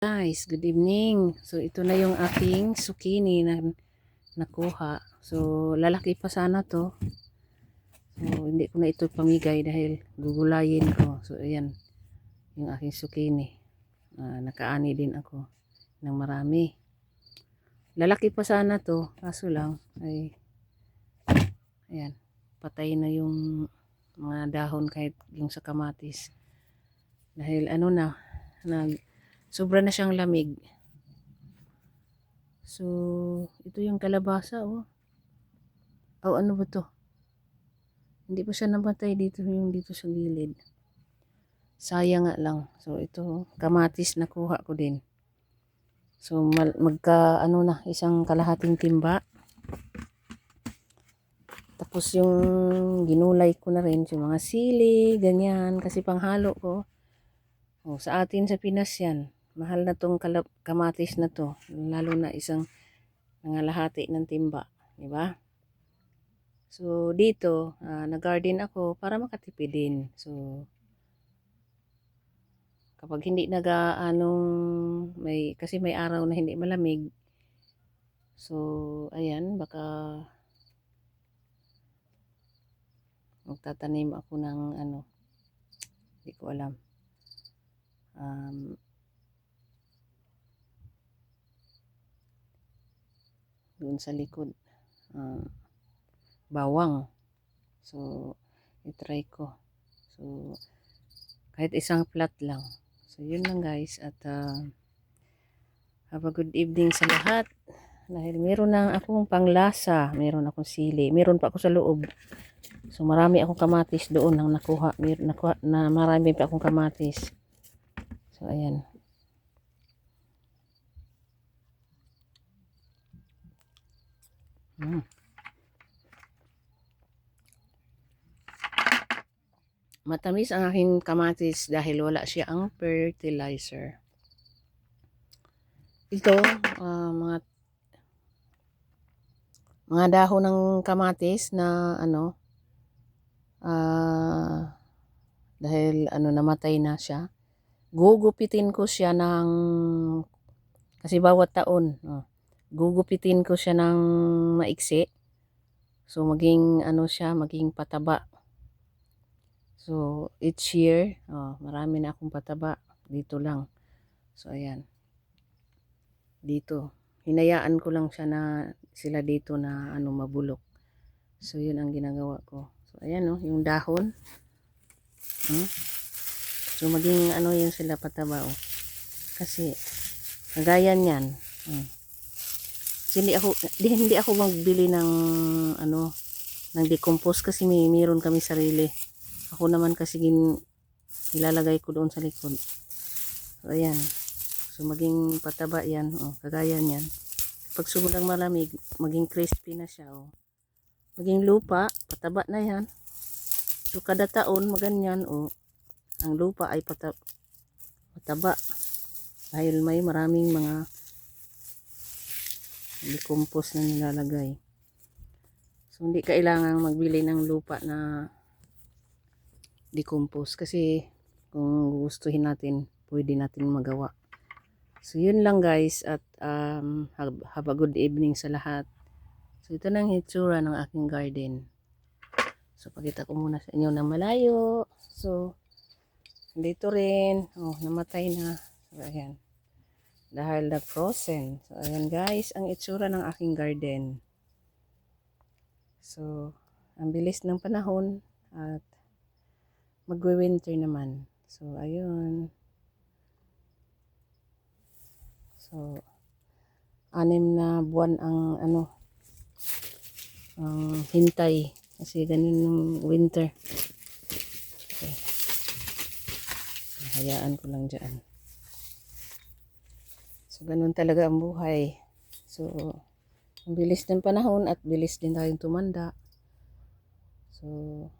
Guys, good evening. So ito na yung aking zucchini na nakuha. So lalaki pa sana to. So hindi ko na ito pamigay dahil gugulayin ko. So ayan yung aking zucchini. Nakaani din ako ng marami. Lalaki pa sana to, kaso lang ay ayan, patay na yung mga dahon kahit yung sa kamatis. Dahil sobra na siyang lamig. So, ito yung kalabasa, oh. Oh, ano ba to? Hindi pa siya namatay dito, yung dito sa gilid. Sayang nga lang. So, ito, kamatis nakuha ko din. So, isang kalahating timba. Tapos yung ginulay ko na rin, yung mga sili, ganyan, kasi panghalo ko. Oh, sa atin sa Pinas yan. Mahal na tong kamatis na to. Lalo na isang nangalahati ng timba. Diba? So, dito, nag-garden ako para makatipid din. So, kapag hindi kasi may araw na hindi malamig. So, ayan, baka magtatanim ako ng hindi ko alam. Doon sa likod. Bawang. So, itry ko. So, kahit isang plat lang. So, yun lang guys. At have a good evening sa lahat. Dahil meron na akong panglasa. Meron akong sili. Meron pa ako sa loob. So, marami akong kamatis doon nang nakuha na marami pa akong kamatis. So, ayan. Matamis ang aking kamatis dahil wala siya ang fertilizer. Ito, mga dahon ng kamatis na dahil namatay na siya. Gugupitin ko siya kasi bawat taon, gugupitin ko siya ng maiksi. So maging maging pataba. So each year, marami na akong pataba dito lang. So ayan. Dito, hinayaan ko lang siya na sila dito na mabulok. So yun ang ginagawa ko. So ayan yung dahon. So maging yun sila pataba Kasi kagaya niyan. Hindi ako magbili ng ng decompose kasi mayroon kami sarili. Ako naman kasi ilalagay ko doon sa likod. So ayan. So maging pataba yan, kagaya niyan. Pag sumulang malamig, maging crispy na siya, Maging lupa, pataba na yan. So kada taon maganyan, ang lupa ay pataba. Dahil may maraming mga decompose na nilalagay. So hindi kailangan magbili ng lupa na decompose kasi kung gustuhin natin, pwede natin magawa. So yun lang guys, at have a good evening sa lahat. So ito na ang hitsura ng aking garden. So pakita ko muna sa inyo na malayo. So dito rin, namatay na. So ayan. Dahil nag-frozen. So ayan guys, ang itsura ng aking garden. So ang bilis ng panahon at magwe-winter naman. So ayun. So 6 na buwan ang ang hintay kasi ganun yung winter. Okay. So, hayaan ko lang dyan. So ganun talaga ang buhay. So ang bilis ng panahon at bilis din tayong tumanda. So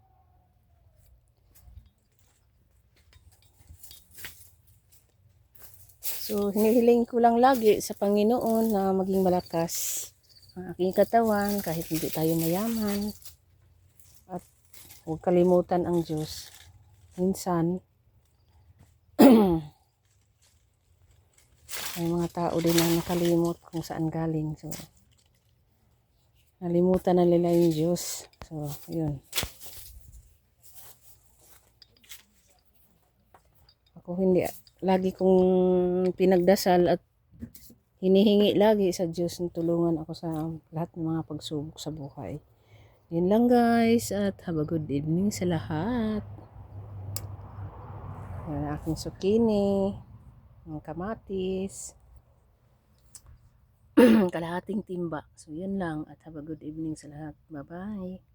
hinihiling ko lang lagi sa Panginoon na maging malakas ang aking katawan kahit hindi tayo mayaman. At huwag kalimutan ang Diyos. Minsan May mga tao din na nakalimot kung saan galing. So, nalimutan na nila yung Diyos. So, yun. Ako hindi, lagi kong pinagdasal at hinihingi lagi sa Diyos na tulungan ako sa lahat ng mga pagsubok sa buhay. Yun lang guys, at have a good evening sa lahat. Yan ang aking zucchini, ang kamatis, kalahating timba. So yun lang, at have a good evening sa lahat. Bye-bye.